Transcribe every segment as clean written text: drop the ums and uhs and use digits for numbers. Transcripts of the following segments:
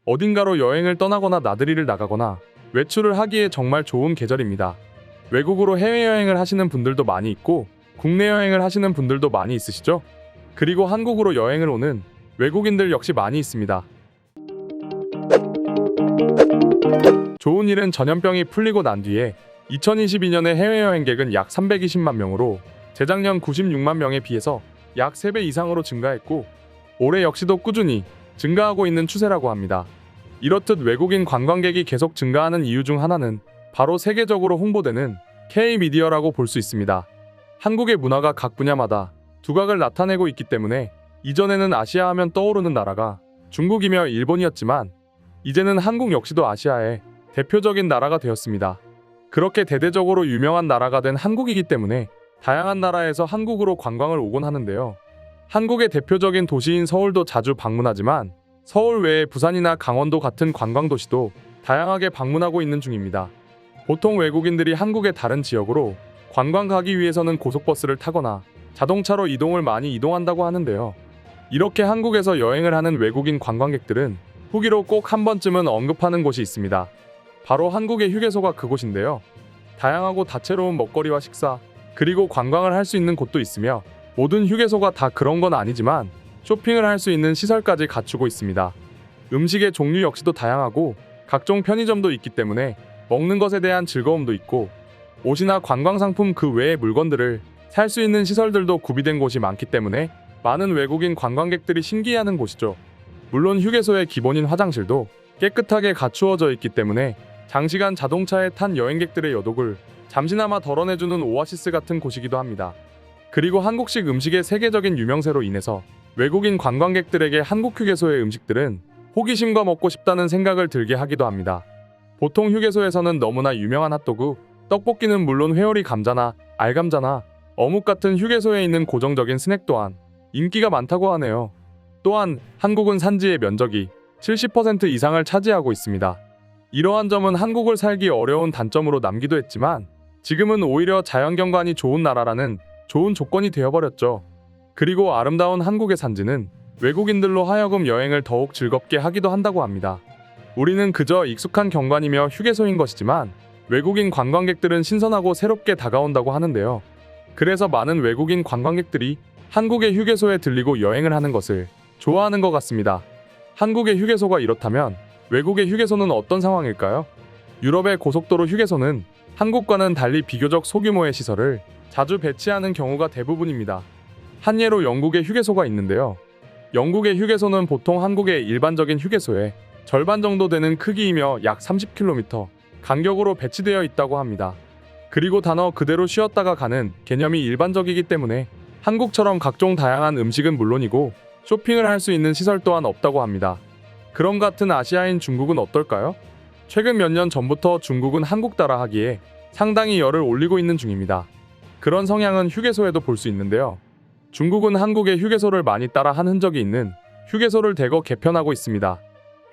어딘가로 여행을 떠나거나 나들이를 나가거나 외출을 하기에 정말 좋은 계절입니다. 외국으로 해외여행을 하시는 분들도 많이 있고 국내 여행을 하시는 분들도 많이 있으시죠? 그리고 한국으로 여행을 오는 외국인들 역시 많이 있습니다. 좋은 일은 전염병이 풀리고 난 뒤에 2022년에 해외여행객은 약 320만 명으로 재작년 96만 명에 비해서 약 3배 이상으로 증가했고 올해 역시도 꾸준히 증가하고 있는 추세라고 합니다. 이렇듯 외국인 관광객이 계속 증가하는 이유 중 하나는 바로 세계적으로 홍보되는 K-미디어라고 볼 수 있습니다. 한국의 문화가 각 분야마다 두각을 나타내고 있기 때문에 이전에는 아시아 하면 떠오르는 나라가 중국이며 일본이었지만 이제는 한국 역시도 아시아의 대표적인 나라가 되었습니다. 그렇게 대대적으로 유명한 나라가 된 한국이기 때문에 다양한 나라에서 한국으로 관광을 오곤 하는데요. 한국의 대표적인 도시인 서울도 자주 방문하지만 서울 외에 부산이나 강원도 같은 관광도시도 다양하게 방문하고 있는 중입니다. 보통 외국인들이 한국의 다른 지역으로 관광 가기 위해서는 고속버스를 타거나 자동차로 이동을 많이 이동한다고 하는데요. 이렇게 한국에서 여행을 하는 외국인 관광객들은 후기로 꼭 한 번쯤은 언급하는 곳이 있습니다. 바로 한국의 휴게소가 그곳인데요. 다양하고 다채로운 먹거리와 식사, 그리고 관광을 할 수 있는 곳도 있으며 모든 휴게소가 다 그런 건 아니지만 쇼핑을 할 수 있는 시설까지 갖추고 있습니다. 음식의 종류 역시도 다양하고 각종 편의점도 있기 때문에 먹는 것에 대한 즐거움도 있고 옷이나 관광상품 그 외의 물건들을 살 수 있는 시설들도 구비된 곳이 많기 때문에 많은 외국인 관광객들이 신기해하는 곳이죠. 물론 휴게소의 기본인 화장실도 깨끗하게 갖추어져 있기 때문에 장시간 자동차에 탄 여행객들의 여독을 잠시나마 덜어내주는 오아시스 같은 곳이기도 합니다. 그리고 한국식 음식의 세계적인 유명세로 인해서 외국인 관광객들에게 한국 휴게소의 음식들은 호기심과 먹고 싶다는 생각을 들게 하기도 합니다. 보통 휴게소에서는 너무나 유명한 핫도그, 떡볶이는 물론 회오리 감자나 알감자나 어묵 같은 휴게소에 있는 고정적인 스낵 또한 인기가 많다고 하네요. 또한 한국은 산지의 면적이 70% 이상을 차지하고 있습니다. 이러한 점은 한국을 살기 어려운 단점으로 남기도 했지만 지금은 오히려 자연경관이 좋은 나라라는 좋은 조건이 되어버렸죠. 그리고 아름다운 한국의 산지는 외국인들로 하여금 여행을 더욱 즐겁게 하기도 한다고 합니다. 우리는 그저 익숙한 경관이며 휴게소인 것이지만 외국인 관광객들은 신선하고 새롭게 다가온다고 하는데요. 그래서 많은 외국인 관광객들이 한국의 휴게소에 들리고 여행을 하는 것을 좋아하는 것 같습니다. 한국의 휴게소가 이렇다면 외국의 휴게소는 어떤 상황일까요? 유럽의 고속도로 휴게소는 한국과는 달리 비교적 소규모의 시설을 자주 배치하는 경우가 대부분입니다. 한 예로 영국의 휴게소가 있는데요. 영국의 휴게소는 보통 한국의 일반적인 휴게소의 절반 정도 되는 크기이며 약 30km 간격으로 배치되어 있다고 합니다. 그리고 단어 그대로 쉬었다가 가는 개념이 일반적이기 때문에 한국처럼 각종 다양한 음식은 물론이고 쇼핑을 할 수 있는 시설 또한 없다고 합니다. 그럼 같은 아시아인 중국은 어떨까요? 최근 몇 년 전부터 중국은 한국 따라 하기에 상당히 열을 올리고 있는 중입니다. 그런 성향은 휴게소에도 볼 수 있는데요. 중국은 한국의 휴게소를 많이 따라 한 흔적이 있는 휴게소를 대거 개편하고 있습니다.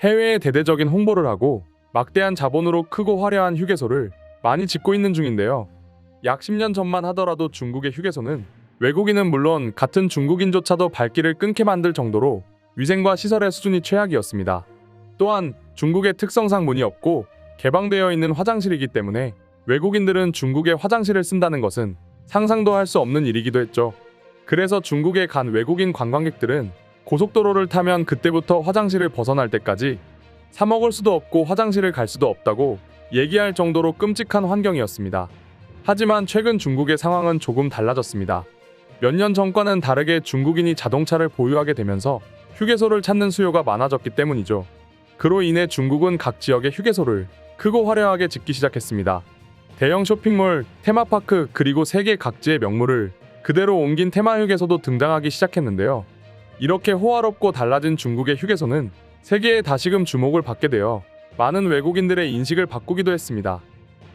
해외에 대대적인 홍보를 하고 막대한 자본으로 크고 화려한 휴게소를 많이 짓고 있는 중인데요. 약 10년 전만 하더라도 중국의 휴게소는 외국인은 물론 같은 중국인조차도 발길을 끊게 만들 정도로 위생과 시설의 수준이 최악이었습니다. 또한 중국의 특성상 문이 없고 개방되어 있는 화장실이기 때문에 외국인들은 중국의 화장실을 쓴다는 것은 상상도 할 수 없는 일이기도 했죠. 그래서 중국에 간 외국인 관광객들은 고속도로를 타면 그때부터 화장실을 벗어날 때까지 사 먹을 수도 없고 화장실을 갈 수도 없다고 얘기할 정도로 끔찍한 환경이었습니다. 하지만 최근 중국의 상황은 조금 달라졌습니다. 몇 년 전과는 다르게 중국인이 자동차를 보유하게 되면서 휴게소를 찾는 수요가 많아졌기 때문이죠. 그로 인해 중국은 각 지역의 휴게소를 크고 화려하게 짓기 시작했습니다. 대형 쇼핑몰, 테마파크 그리고 세계 각지의 명물을 그대로 옮긴 테마 휴게소도 등장하기 시작했는데요. 이렇게 호화롭고 달라진 중국의 휴게소는 세계에 다시금 주목을 받게 되어 많은 외국인들의 인식을 바꾸기도 했습니다.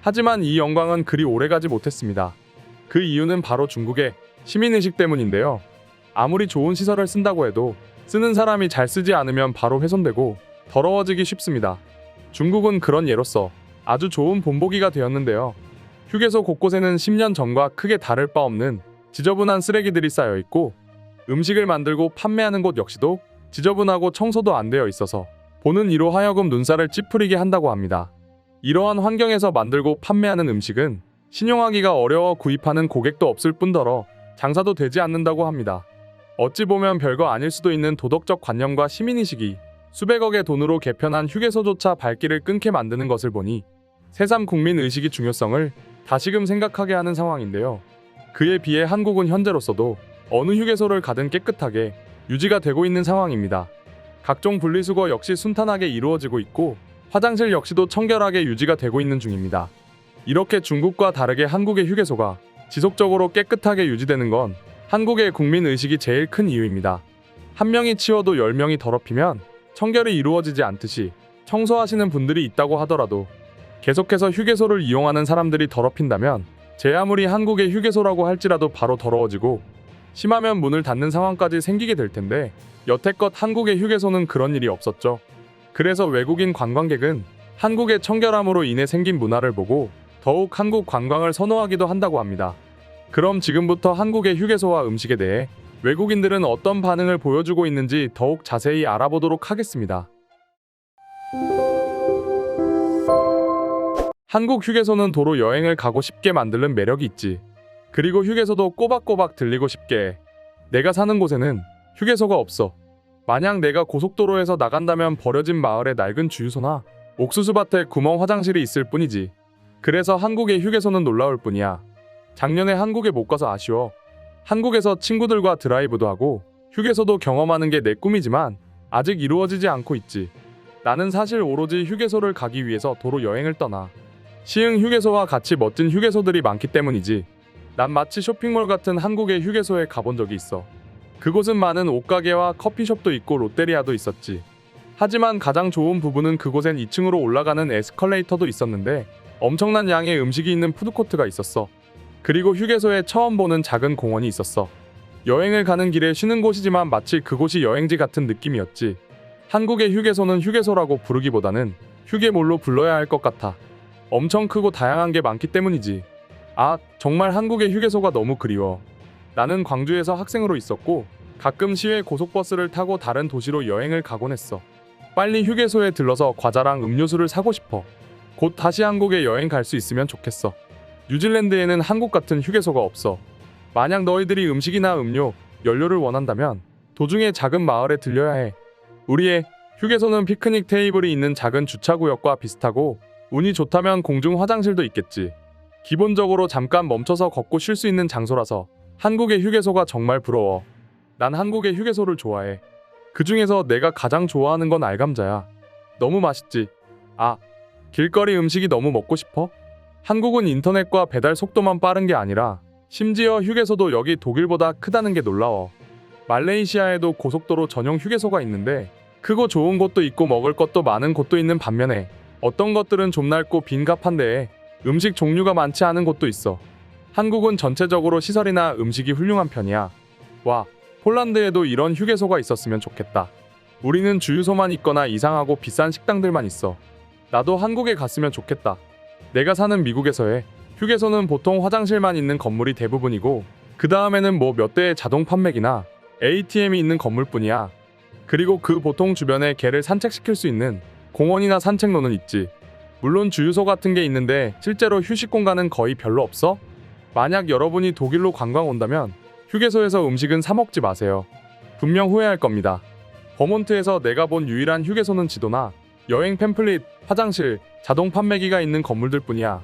하지만 이 영광은 그리 오래가지 못했습니다. 그 이유는 바로 중국의 시민의식 때문인데요. 아무리 좋은 시설을 쓴다고 해도 쓰는 사람이 잘 쓰지 않으면 바로 훼손되고 더러워지기 쉽습니다. 중국은 그런 예로서 아주 좋은 본보기가 되었는데요. 휴게소 곳곳에는 10년 전과 크게 다를 바 없는 지저분한 쓰레기들이 쌓여 있고 음식을 만들고 판매하는 곳 역시도 지저분하고 청소도 안 되어 있어서 보는 이로 하여금 눈살을 찌푸리게 한다고 합니다. 이러한 환경에서 만들고 판매하는 음식은 신용하기가 어려워 구입하는 고객도 없을 뿐더러 장사도 되지 않는다고 합니다. 어찌 보면 별거 아닐 수도 있는 도덕적 관념과 시민의식이 수백억의 돈으로 개편한 휴게소조차 발길을 끊게 만드는 것을 보니 새삼 국민 의식의 중요성을 다시금 생각하게 하는 상황인데요. 그에 비해 한국은 현재로서도 어느 휴게소를 가든 깨끗하게 유지가 되고 있는 상황입니다. 각종 분리수거 역시 순탄하게 이루어지고 있고 화장실 역시도 청결하게 유지가 되고 있는 중입니다. 이렇게 중국과 다르게 한국의 휴게소가 지속적으로 깨끗하게 유지되는 건 한국의 국민 의식이 제일 큰 이유입니다. 한 명이 치워도 10명이 더럽히면 청결이 이루어지지 않듯이 청소하시는 분들이 있다고 하더라도 계속해서 휴게소를 이용하는 사람들이 더럽힌다면 제 아무리 한국의 휴게소라고 할지라도 바로 더러워지고 심하면 문을 닫는 상황까지 생기게 될 텐데 여태껏 한국의 휴게소는 그런 일이 없었죠. 그래서 외국인 관광객은 한국의 청결함으로 인해 생긴 문화를 보고 더욱 한국 관광을 선호하기도 한다고 합니다. 그럼 지금부터 한국의 휴게소와 음식에 대해 외국인들은 어떤 반응을 보여주고 있는지 더욱 자세히 알아보도록 하겠습니다. 한국 휴게소는 도로 여행을 가고 싶게 만드는 매력이 있지. 그리고 휴게소도 꼬박꼬박 들리고 싶게 해. 내가 사는 곳에는 휴게소가 없어. 만약 내가 고속도로에서 나간다면 버려진 마을의 낡은 주유소나 옥수수밭에 구멍 화장실이 있을 뿐이지. 그래서 한국의 휴게소는 놀라울 뿐이야. 작년에 한국에 못 가서 아쉬워. 한국에서 친구들과 드라이브도 하고 휴게소도 경험하는 게 내 꿈이지만 아직 이루어지지 않고 있지. 나는 사실 오로지 휴게소를 가기 위해서 도로 여행을 떠나. 시흥 휴게소와 같이 멋진 휴게소들이 많기 때문이지. 난 마치 쇼핑몰 같은 한국의 휴게소에 가본 적이 있어. 그곳은 많은 옷가게와 커피숍도 있고 롯데리아도 있었지. 하지만 가장 좋은 부분은 그곳엔 2층으로 올라가는 에스컬레이터도 있었는데 엄청난 양의 음식이 있는 푸드코트가 있었어. 그리고 휴게소에 처음 보는 작은 공원이 있었어. 여행을 가는 길에 쉬는 곳이지만 마치 그곳이 여행지 같은 느낌이었지. 한국의 휴게소는 휴게소라고 부르기보다는 휴게몰로 불러야 할 것 같아. 엄청 크고 다양한 게 많기 때문이지. 아, 정말 한국의 휴게소가 너무 그리워. 나는 광주에서 학생으로 있었고 가끔 시외 고속버스를 타고 다른 도시로 여행을 가곤 했어. 빨리 휴게소에 들러서 과자랑 음료수를 사고 싶어. 곧 다시 한국에 여행 갈 수 있으면 좋겠어. 뉴질랜드에는 한국 같은 휴게소가 없어. 만약 너희들이 음식이나 음료, 연료를 원한다면 도중에 작은 마을에 들려야 해. 우리의 휴게소는 피크닉 테이블이 있는 작은 주차구역과 비슷하고 운이 좋다면 공중 화장실도 있겠지. 기본적으로 잠깐 멈춰서 걷고 쉴 수 있는 장소라서 한국의 휴게소가 정말 부러워. 난 한국의 휴게소를 좋아해. 그 중에서 내가 가장 좋아하는 건 알감자야. 너무 맛있지. 아, 길거리 음식이 너무 먹고 싶어? 한국은 인터넷과 배달 속도만 빠른 게 아니라 심지어 휴게소도 여기 독일보다 크다는 게 놀라워. 말레이시아에도 고속도로 전용 휴게소가 있는데 크고 좋은 곳도 있고 먹을 것도 많은 곳도 있는 반면에 어떤 것들은 좀 낡고 빈갑한 데에 음식 종류가 많지 않은 곳도 있어. 한국은 전체적으로 시설이나 음식이 훌륭한 편이야. 와, 폴란드에도 이런 휴게소가 있었으면 좋겠다. 우리는 주유소만 있거나 이상하고 비싼 식당들만 있어. 나도 한국에 갔으면 좋겠다. 내가 사는 미국에서의 휴게소는 보통 화장실만 있는 건물이 대부분이고 그 다음에는 뭐 몇 대의 자동 판매기나 ATM이 있는 건물뿐이야. 그리고 그 보통 주변에 개를 산책시킬 수 있는 공원이나 산책로는 있지. 물론 주유소 같은 게 있는데 실제로 휴식 공간은 거의 별로 없어. 만약 여러분이 독일로 관광 온다면 휴게소에서 음식은 사 먹지 마세요. 분명 후회할 겁니다. 버몬트에서 내가 본 유일한 휴게소는 지도나 여행 팸플릿, 화장실, 자동 판매기가 있는 건물들 뿐이야.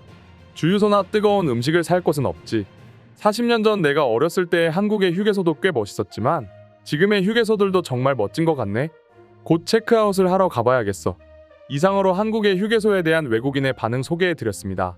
주유소나 뜨거운 음식을 살 곳은 없지. 40년 전 내가 어렸을 때의 한국의 휴게소도 꽤 멋있었지만 지금의 휴게소들도 정말 멋진 것 같네. 곧 체크아웃을 하러 가봐야겠어. 이상으로 한국의 휴게소에 대한 외국인의 반응 소개해드렸습니다.